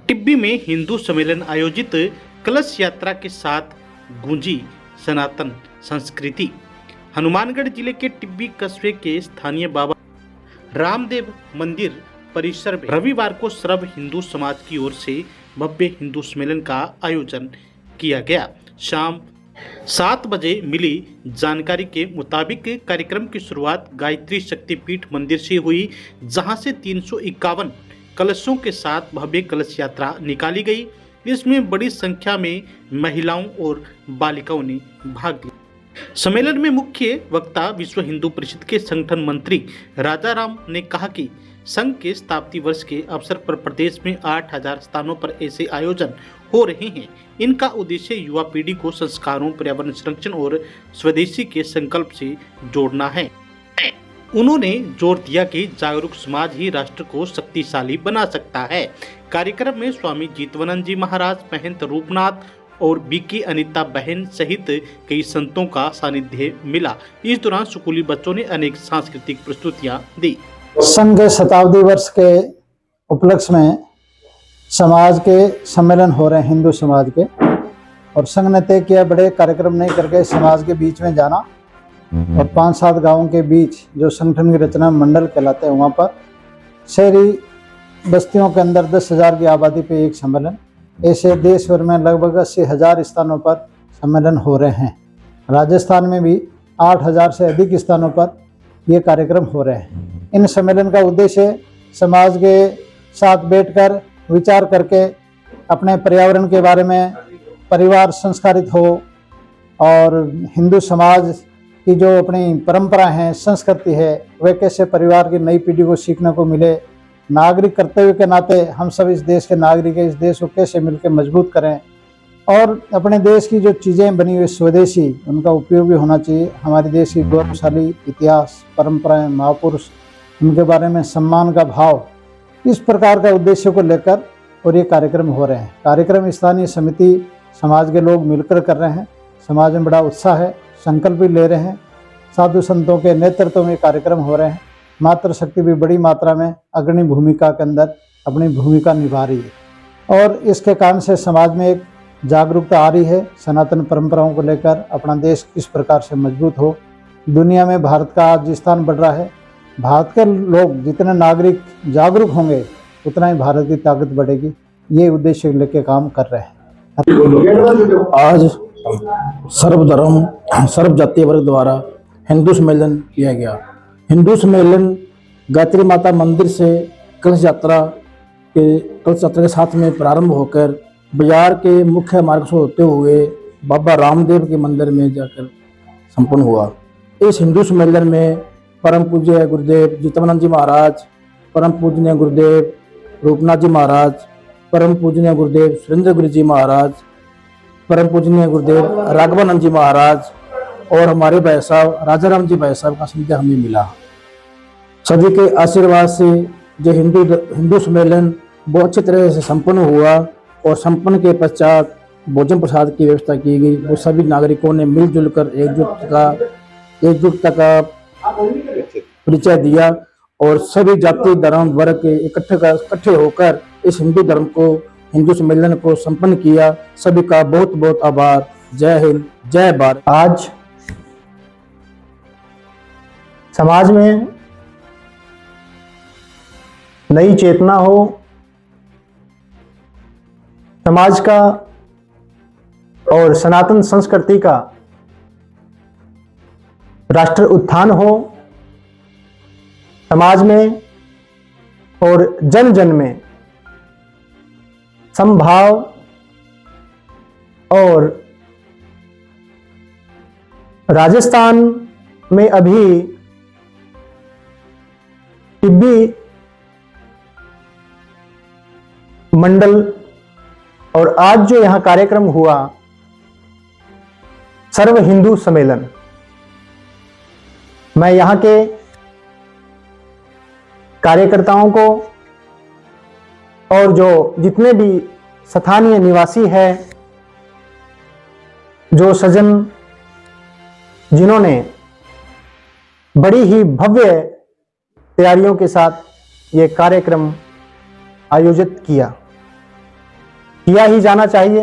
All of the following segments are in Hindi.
टिब्बी में हिंदू सम्मेलन आयोजित कलश यात्रा के साथ गूंजी सनातन संस्कृति। हनुमानगढ़ जिले के टिब्बी कस्बे के स्थानीय बाबा रामदेव मंदिर परिसर में रविवार को सर्व हिंदू समाज की ओर से भव्य हिंदू सम्मेलन का आयोजन किया गया। शाम 7 बजे मिली जानकारी के मुताबिक कार्यक्रम की शुरुआत गायत्री शक्तिपीठ मंदिर से हुई, जहां से 351 कलशों के साथ भव्य कलश यात्रा निकाली गई। इसमें बड़ी संख्या में महिलाओं और बालिकाओं ने भाग लिया। सम्मेलन में मुख्य वक्ता विश्व हिंदू परिषद के संगठन मंत्री राजा राम ने कहा कि संघ के स्थापना वर्ष के अवसर पर प्रदेश में 8000 स्थानों पर ऐसे आयोजन हो रहे हैं। इनका उद्देश्य युवा पीढ़ी को संस्कारों, पर्यावरण संरक्षण और स्वदेशी के संकल्प से जोड़ना है। उन्होंने जोर दिया कि जागरूक समाज ही राष्ट्र को शक्तिशाली बना सकता है। कार्यक्रम में स्वामी जीतवानंद जी महाराज, महंत रूपनाथ और बीके अनिता बहन सहित कई संतों का सानिध्य मिला। इस दौरान स्कूली बच्चों ने अनेक सांस्कृतिक प्रस्तुतियां दी। संघ के शताब्दी वर्ष के उपलक्ष्य में समाज के सम्मेलन हो रहे हैं हिंदू समाज के, और संघ ने तय किया बड़े कार्यक्रम नहीं करके समाज के बीच में जाना और 5-7 गांवों के बीच जो संगठन की रचना मंडल कहलाते हैं, वहाँ पर शहरी बस्तियों के अंदर 10,000 की आबादी पे एक सम्मेलन, ऐसे देश भर में लगभग 80,000 स्थानों पर सम्मेलन हो रहे हैं। राजस्थान में भी 8,000 से अधिक स्थानों पर ये कार्यक्रम हो रहे हैं। इन सम्मेलन का उद्देश्य समाज के साथ बैठकर विचार करके अपने पर्यावरण के बारे में परिवार संस्कारित हो, और हिंदू समाज की जो अपनी परंपरा है, संस्कृति है, वह कैसे परिवार की नई पीढ़ी को सीखने को मिले। नागरिक कर्तव्य के नाते हम सब इस देश के नागरिक हैं, इस देश को कैसे मिलकर मजबूत करें, और अपने देश की जो चीज़ें बनी हुई स्वदेशी, उनका उपयोग भी होना चाहिए। हमारे देश की गौरवशाली इतिहास, परंपराएं, महापुरुष, उनके बारे में सम्मान का भाव, इस प्रकार का उद्देश्य को लेकर और ये कार्यक्रम हो रहे हैं। कार्यक्रम स्थानीय समिति, समाज के लोग मिलकर कर रहे हैं। समाज में बड़ा उत्साह है, संकल्प भी ले रहे हैं। साधु संतों के नेतृत्व में कार्यक्रम हो रहे हैं। मातृशक्ति भी बड़ी मात्रा में अग्रणी भूमिका के अंदर अपनी भूमिका निभा रही है, और इसके कारण से समाज में एक जागरूकता आ रही है सनातन परंपराओं को लेकर। अपना देश किस प्रकार से मजबूत हो, दुनिया में भारत का आज स्थान बढ़ रहा है। भारत के लोग जितने नागरिक जागरूक होंगे, उतना ही भारत की ताकत बढ़ेगी। ये उद्देश्य लेके काम कर रहे हैं। आज सर्वधर्म सर्व जातीय वर्ग द्वारा हिंदू सम्मेलन किया गया। हिंदू सम्मेलन गायत्री माता मंदिर से कलश यात्रा के साथ में प्रारंभ होकर बाजार के मुख्य मार्ग से होते हुए बाबा रामदेव के मंदिर में जाकर संपन्न हुआ। इस हिंदू सम्मेलन में परम पूज्य गुरुदेव जीतवानंद जी महाराज, परम पूजनीय गुरुदेव रूपनाथ जी महाराज, परम पूजनीय गुरुदेव सुरेंद्र गुरु जी महाराज, परम पूजनीय गुरुदेव राघवानंद जी महाराज और हमारे भाई साहब राजा राम जी भाई साहब का संदेश हमें मिला। सभी के आशीर्वाद से जो हिंदू सम्मेलन बहुत अच्छी तरह से संपन्न हुआ, और संपन्न के पश्चात भोजन प्रसाद की व्यवस्था की गई। वो सभी नागरिकों ने मिलजुल कर एकजुटता का परिचय दिया, और सभी जाति धर्म वर्ग के इकट्ठे होकर इस हिंदू धर्म को, हिंदू सम्मेलन को संपन्न किया। सभी का बहुत बहुत आभार। जय हिंद, जय भारत। आज समाज में नई चेतना हो, समाज का और सनातन संस्कृति का राष्ट्र उत्थान हो, समाज में और जन जन में समभाव और राजस्थान में अभी टिब्बी मंडल और आज जो यहां कार्यक्रम हुआ सर्व हिंदू सम्मेलन, मैं यहां के कार्यकर्ताओं को और जो जितने भी स्थानीय निवासी हैं, जो सज्जन जिन्होंने बड़ी ही भव्य तैयारियों के साथ ये कार्यक्रम आयोजित किया, किया ही जाना चाहिए।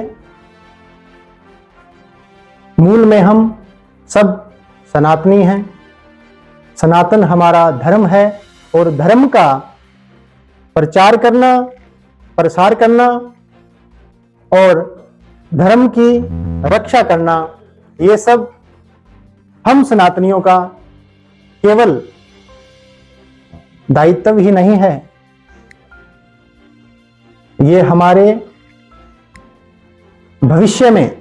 मूल में हम सब सनातनी हैं। सनातन हमारा धर्म है और धर्म का प्रचार करना, प्रसार करना और धर्म की रक्षा करना, ये सब हम सनातनियों का केवल दायित्व ही नहीं है, ये हमारे भविष्य में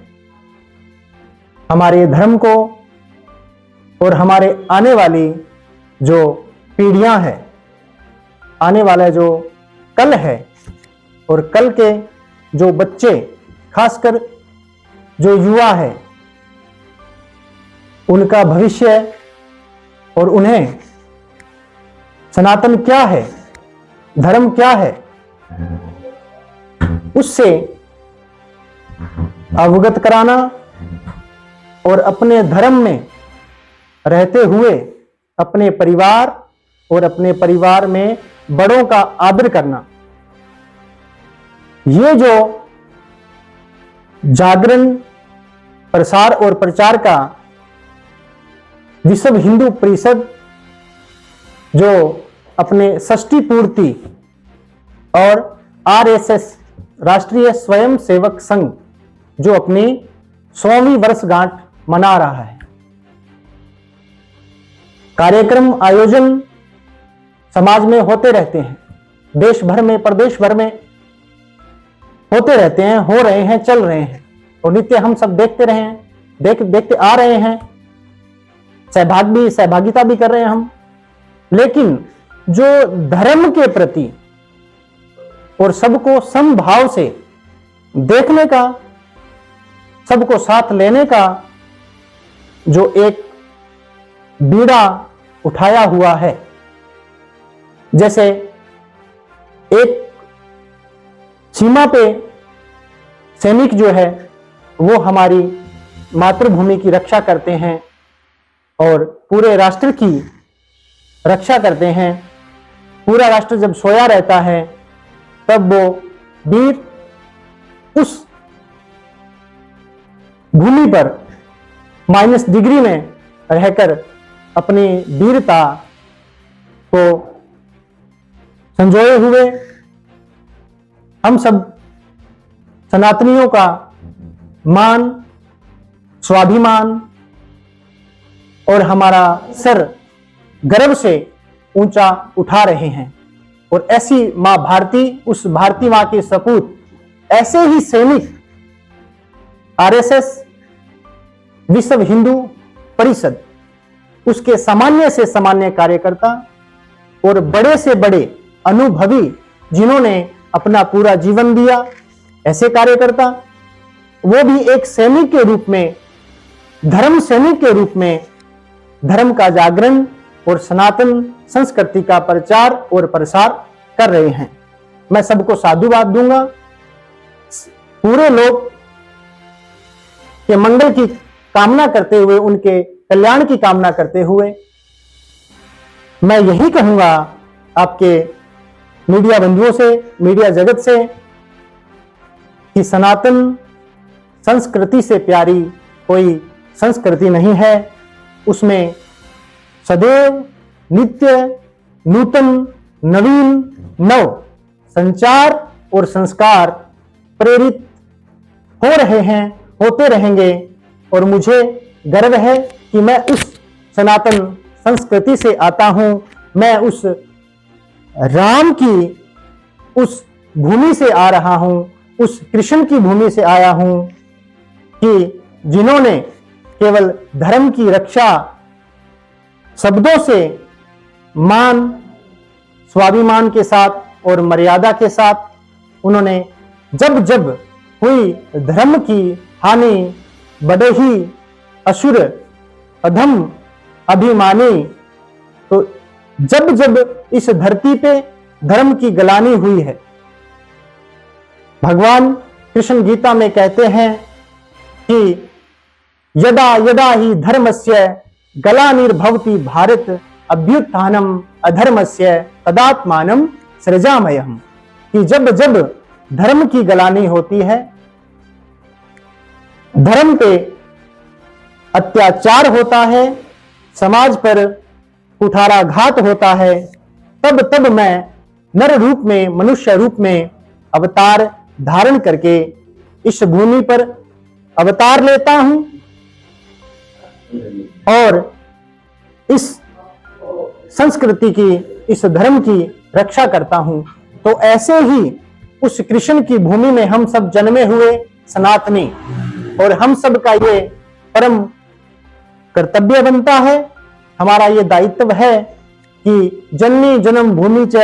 हमारे धर्म को और हमारे आने वाली जो पीढ़ियां हैं, आने वाला जो कल है और कल के जो बच्चे, खासकर जो युवा है, उनका भविष्य और उन्हें सनातन क्या है, धर्म क्या है, उससे अवगत कराना और अपने धर्म में रहते हुए अपने परिवार और अपने परिवार में बड़ों का आदर करना, ये जो जागरण, प्रसार और प्रचार का विश्व हिंदू परिषद जो अपने षष्ठी पूर्ति और आरएसएस राष्ट्रीय स्वयं सेवक संघ जो अपनी 100वीं वर्षगांठ मना रहा है, कार्यक्रम आयोजन समाज में होते रहते हैं, देश भर में, प्रदेश भर में होते रहते हैं, हो रहे हैं, चल रहे हैं और नित्य हम सब देखते रहे हैं, देखते आ रहे हैं, सहभागिता भी कर रहे हैं हम। लेकिन जो धर्म के प्रति और सबको समभाव से देखने का, सबको साथ लेने का जो एक बीड़ा उठाया हुआ है, जैसे एक सीमा पे सैनिक जो है वो हमारी मातृभूमि की रक्षा करते हैं और पूरे राष्ट्र की रक्षा करते हैं। पूरा राष्ट्र जब सोया रहता है तब वो वीर उस भूमि पर माइनस डिग्री में रहकर अपनी वीरता को संजोए हुए हम सब सनातनियों का मान, स्वाभिमान और हमारा सर गर्व से ऊंचा उठा रहे हैं। और ऐसी मां भारती, उस भारती मां के सपूत, ऐसे ही सैनिक आरएसएस, विश्व हिंदू परिषद, उसके सामान्य से सामान्य कार्यकर्ता और बड़े से बड़े अनुभवी जिन्होंने अपना पूरा जीवन दिया, ऐसे कार्यकर्ता, वो भी एक सैनिक के रूप में, धर्म सैनिक के रूप में धर्म का जागरण और सनातन संस्कृति का प्रचार और प्रसार कर रहे हैं। मैं सबको साधुवाद दूंगा। पूरे लोग के मंगल की कामना करते हुए, उनके कल्याण की कामना करते हुए मैं यही कहूंगा आपके मीडिया बंधुओं से, मीडिया जगत से, कि सनातन संस्कृति से प्यारी कोई संस्कृति नहीं है। उसमें सदैव नित्य, नूतन, नवीन, नव संचार और संस्कार प्रेरित हो रहे हैं, होते रहेंगे। और मुझे गर्व है कि मैं उस सनातन संस्कृति से आता हूं, मैं उस राम की उस भूमि से आ रहा हूं, उस कृष्ण की भूमि से आया हूं, कि जिन्होंने केवल धर्म की रक्षा शब्दों से, मान, स्वाभिमान के साथ और मर्यादा के साथ उन्होंने जब जब हुई धर्म की हानि, बड़े ही असुर, अधम, अभिमानी, तो जब जब इस धरती पे धर्म की गलानी हुई है, भगवान कृष्ण गीता में कहते हैं कि यदा यदा ही धर्मस्य गलानिर्भवति भारत अभ्युत्थानम अधर्मस्य तदात्मानं सृजामयम्, कि जब जब धर्म की गलानी होती है, धर्म पे अत्याचार होता है, समाज पर कुठाराघात होता है, तब मैं नर रूप में, मनुष्य रूप में अवतार धारण करके इस भूमि पर अवतार लेता हूं और इस संस्कृति की, इस धर्म की रक्षा करता हूं। तो ऐसे ही उस कृष्ण की भूमि में हम सब जन्मे हुए सनातनी, और हम सब का ये परम कर्तव्य बनता है, हमारा ये दायित्व है कि जननी जन्म भूमि च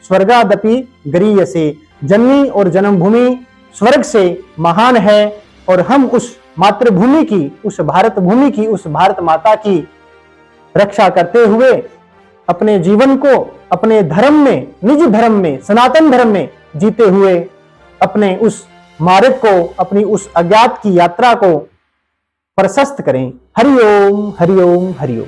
स्वर्गादपि गरीयसे, जननी और जन्मभूमि स्वर्ग से महान है, और हम उस मातृभूमि की, उस भारत भूमि की, उस भारत माता की रक्षा करते हुए अपने जीवन को अपने धर्म में, निज धर्म में, सनातन धर्म में जीते हुए अपने उस मार्ग को, अपनी उस अज्ञात की यात्रा को प्रशस्त करें। हरि ओम, हरि ओम, हरि ओम।